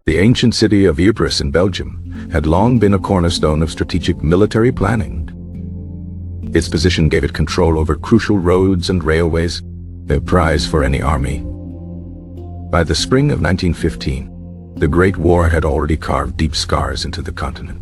The ancient city of Ypres in Belgium had long been a cornerstone of strategic military planning. Its position gave it control over crucial roads and railways, a prize for any army. By the spring of 1915, the Great War had already carved deep scars into the continent.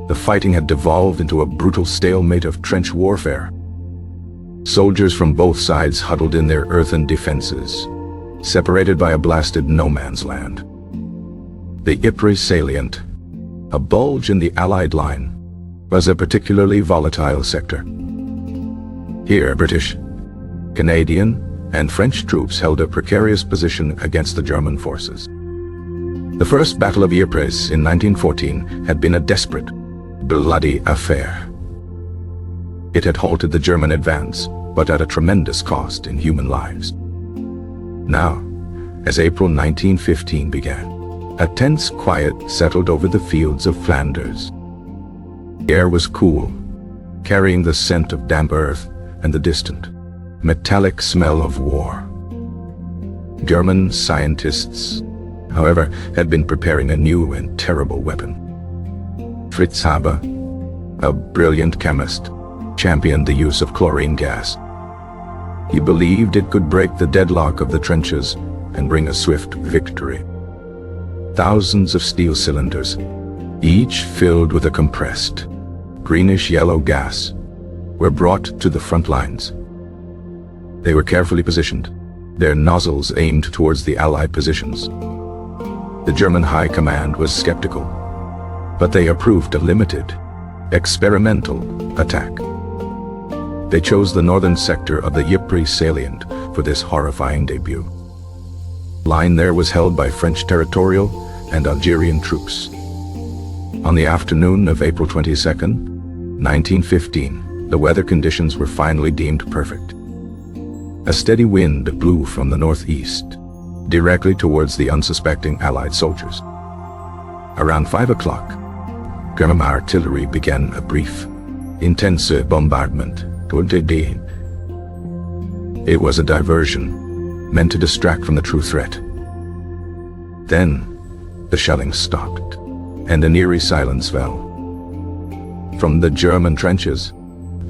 The fighting had devolved into a brutal stalemate of trench warfare. Soldiers from both sides huddled in their earthen defenses, separated by a blasted no-man's land. The Ypres salient, a bulge in the Allied line, was a particularly volatile sector. Here, British, Canadian, and French troops held a precarious position against the German forces. The First Battle of Ypres in 1914 had been a desperate, bloody affair. It had halted the German advance, but at a tremendous cost in human lives. Now, as April 1915 began, a tense quiet settled over the fields of Flanders. The air was cool, carrying the scent of damp earth and the distant, metallic smell of war. German scientists, however, had been preparing a new and terrible weapon. Fritz Haber, a brilliant chemist, championed the use of chlorine gas. He believed it could break the deadlock of the trenches and bring a swift victory. Thousands of steel cylinders, each filled with a compressed, greenish-yellow gas, were brought to the front lines. They were carefully positioned, their nozzles aimed towards the Allied positions. The German High Command was skeptical, but they approved a limited, experimental attack. They chose the northern sector of the Ypres salient for this horrifying debut. Line there was held by French territorial and Algerian troops. On the afternoon of April 22nd, 1915, the weather conditions were finally deemed perfect. A steady wind blew from the northeast, directly towards the unsuspecting Allied soldiers. Around 5 o'clock, German artillery began a brief, intense bombardment. It was a diversion, meant to distract from the true threat. Then, the shelling stopped, and an eerie silence fell. From the German trenches,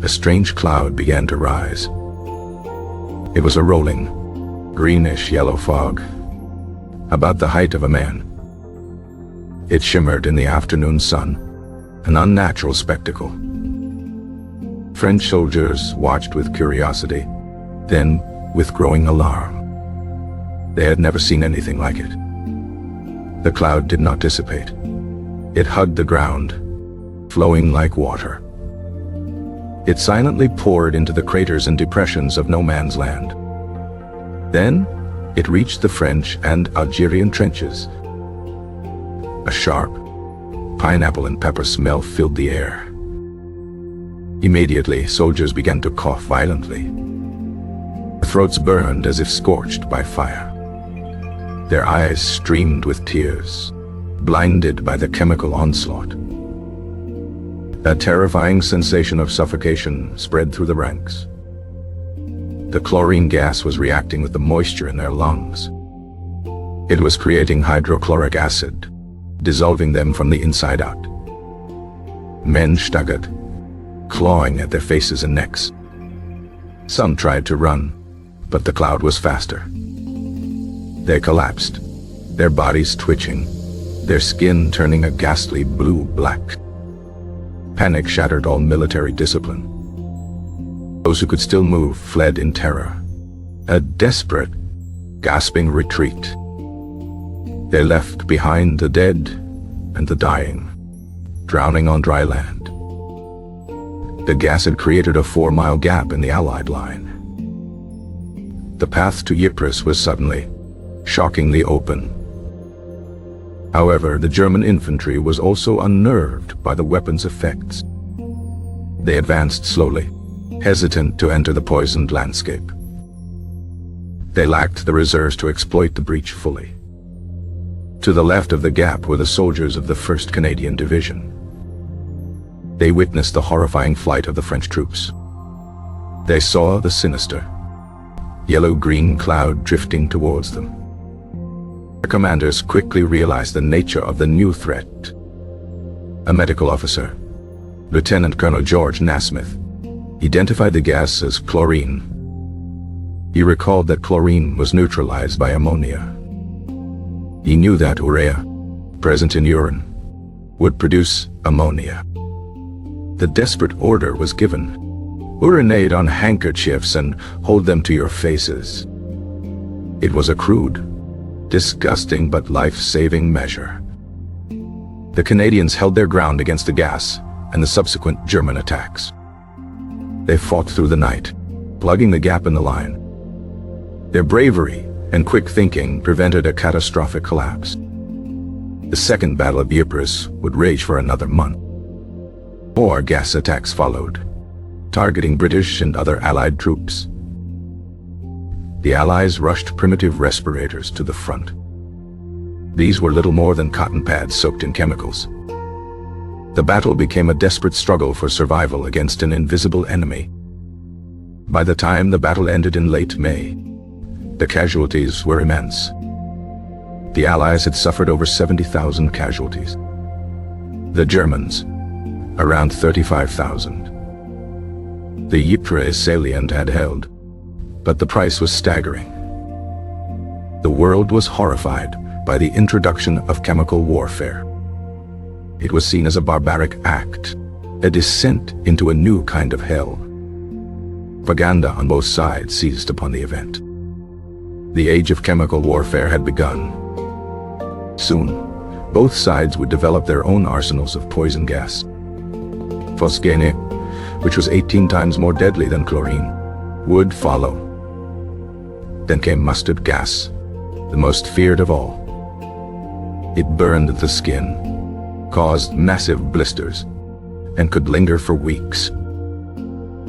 a strange cloud began to rise. It was a rolling, greenish-yellow fog, about the height of a man. It shimmered in the afternoon sun, an unnatural spectacle. French soldiers watched with curiosity, then with growing alarm. They had never seen anything like it. The cloud did not dissipate. It hugged the ground, flowing like water. It silently poured into the craters and depressions of no man's land. Then, it reached the French and Algerian trenches. A sharp, pineapple and pepper smell filled the air. Immediately, soldiers began to cough violently. Their throats burned as if scorched by fire. Their eyes streamed with tears, blinded by the chemical onslaught. A terrifying sensation of suffocation spread through the ranks. The chlorine gas was reacting with the moisture in their lungs. It was creating hydrochloric acid, dissolving them from the inside out. Men staggered, clawing at their faces and necks. Some tried to run, but the cloud was faster. They collapsed, their bodies twitching, their skin turning a ghastly blue-black. Panic shattered all military discipline. Those who could still move fled in terror, a desperate, gasping retreat. They left behind the dead and the dying, drowning on dry land. The gas had created a 4-mile gap in the Allied line. The path to Ypres was suddenly, shockingly open. However, the German infantry was also unnerved by the weapon's effects. They advanced slowly, hesitant to enter the poisoned landscape. They lacked the reserves to exploit the breach fully. To the left of the gap were the soldiers of the 1st Canadian Division. They witnessed the horrifying flight of the French troops. They saw the sinister, yellow-green cloud drifting towards them. Their commanders quickly realized the nature of the new threat. A medical officer, Lieutenant Colonel George Nasmith, identified the gas as chlorine. He recalled that chlorine was neutralized by ammonia. He knew that urea, present in urine, would produce ammonia. The desperate order was given: urinate on handkerchiefs and hold them to your faces. It was a crude, disgusting but life-saving measure. The Canadians held their ground against the gas and the subsequent German attacks. They fought through the night, plugging the gap in the line. Their bravery and quick thinking prevented a catastrophic collapse. The Second Battle of Ypres would rage for another month. More gas attacks followed, targeting British and other Allied troops. The Allies rushed primitive respirators to the front. These were little more than cotton pads soaked in chemicals. The battle became a desperate struggle for survival against an invisible enemy. By the time the battle ended in late May, the casualties were immense. The Allies had suffered over 70,000 casualties. The Germans, around 35,000. The Ypres salient had held, but the price was staggering. The world was horrified by the introduction of chemical warfare. It was seen as a barbaric act, a descent into a new kind of hell. Propaganda on both sides seized upon the event. The age of chemical warfare had begun. Soon, both sides would develop their own arsenals of poison gas. Phosgene, which was 18 times more deadly than chlorine, would follow. Then came mustard gas, the most feared of all. It burned the skin, caused massive blisters, and could linger for weeks.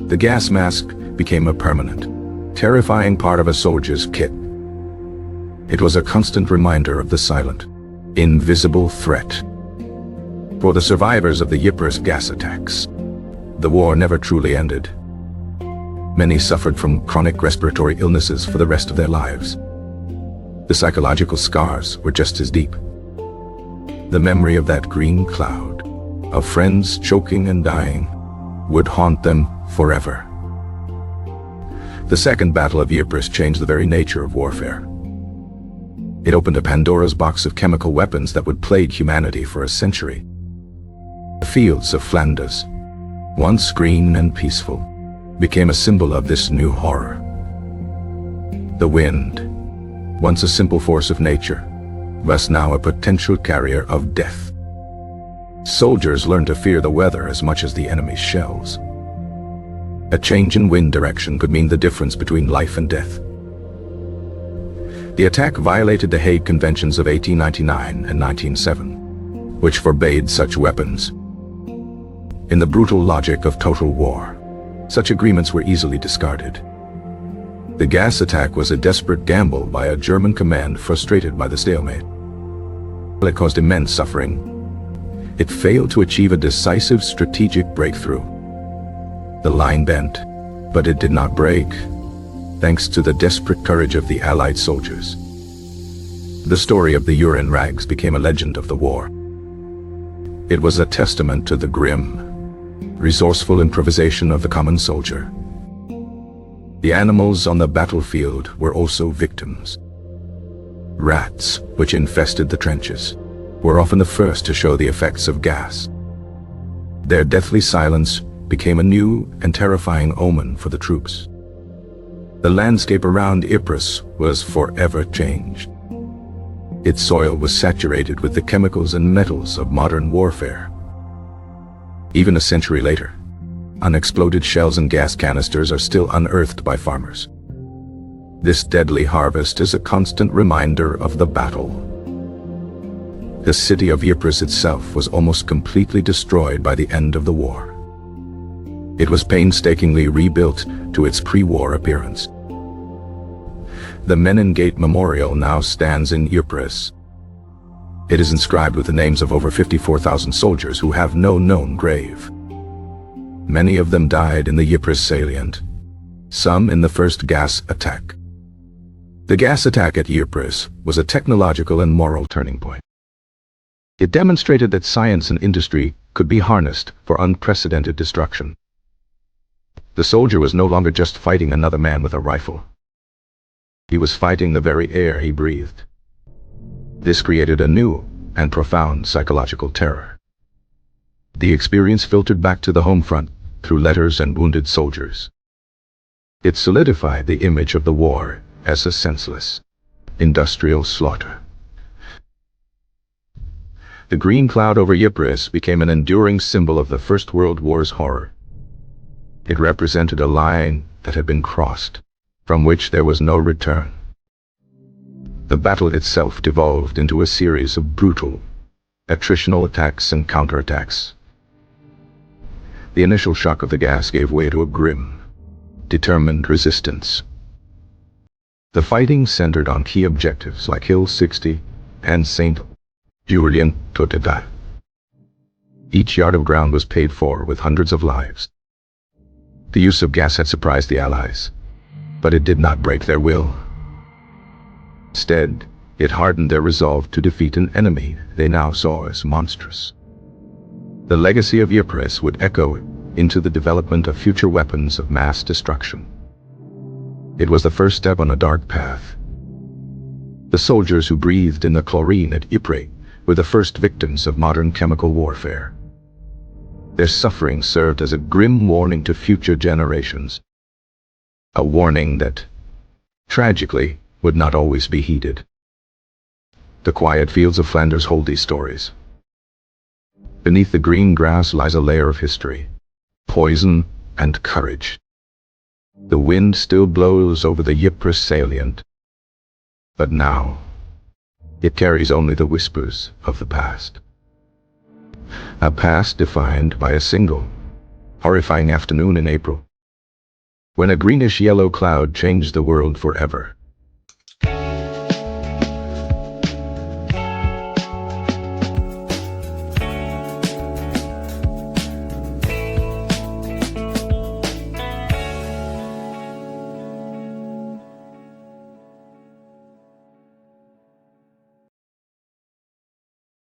The gas mask became a permanent, terrifying part of a soldier's kit. It was a constant reminder of the silent, invisible threat. For the survivors of the Ypres gas attacks, the war never truly ended. Many suffered from chronic respiratory illnesses for the rest of their lives. The psychological scars were just as deep. The memory of that green cloud, of friends choking and dying, would haunt them forever. The Second Battle of Ypres changed the very nature of warfare. It opened a Pandora's box of chemical weapons that would plague humanity for a century. The fields of Flanders, once green and peaceful, became a symbol of this new horror. The wind, once a simple force of nature, was now a potential carrier of death. Soldiers learned to fear the weather as much as the enemy's shells. A change in wind direction could mean the difference between life and death. The attack violated the Hague Conventions of 1899 and 1907, which forbade such weapons. In the brutal logic of total war, such agreements were easily discarded. The gas attack was a desperate gamble by a German command frustrated by the stalemate. It caused immense suffering. It failed to achieve a decisive strategic breakthrough. The line bent, but it did not break, thanks to the desperate courage of the Allied soldiers. The story of the urine rags became a legend of the war. It was a testament to the grim, resourceful improvisation of the common soldier. The animals on the battlefield were also victims. Rats, which infested the trenches, were often the first to show the effects of gas. Their deathly silence became a new and terrifying omen for the troops. The landscape around Ypres was forever changed. Its soil was saturated with the chemicals and metals of modern warfare. Even a century later, unexploded shells and gas canisters are still unearthed by farmers. This deadly harvest is a constant reminder of the battle. The city of Ypres itself was almost completely destroyed by the end of the war. It was painstakingly rebuilt to its pre-war appearance. The Menengate Memorial now stands in Ypres. It is inscribed with the names of over 54,000 soldiers who have no known grave. Many of them died in the Ypres salient, some in the first gas attack, The gas attack at Ypres was a technological and moral turning point. It demonstrated that science and industry could be harnessed for unprecedented destruction. The soldier was no longer just fighting another man with a rifle. He was fighting the very air he breathed. This created a new and profound psychological terror. The experience filtered back to the home front through letters and wounded soldiers. It solidified the image of the war as a senseless, industrial slaughter. The green cloud over Ypres became an enduring symbol of the First World War's horror. It represented a line that had been crossed, from which there was no return. The battle itself devolved into a series of brutal, attritional attacks and counterattacks. The initial shock of the gas gave way to a grim, determined resistance. The fighting centered on key objectives like Hill 60 and St. Julien Totetat. Each yard of ground was paid for with hundreds of lives. The use of gas had surprised the Allies, but it did not break their will. Instead, it hardened their resolve to defeat an enemy they now saw as monstrous. The legacy of Ypres would echo into the development of future weapons of mass destruction. It was the first step on a dark path. The soldiers who breathed in the chlorine at Ypres were the first victims of modern chemical warfare. Their suffering served as a grim warning to future generations. A warning that, tragically, would not always be heeded. The quiet fields of Flanders hold these stories. Beneath the green grass lies a layer of history, poison, and courage. The wind still blows over the Ypres salient, but now it carries only the whispers of the past. A past defined by a single, horrifying afternoon in April, when a greenish-yellow cloud changed the world forever.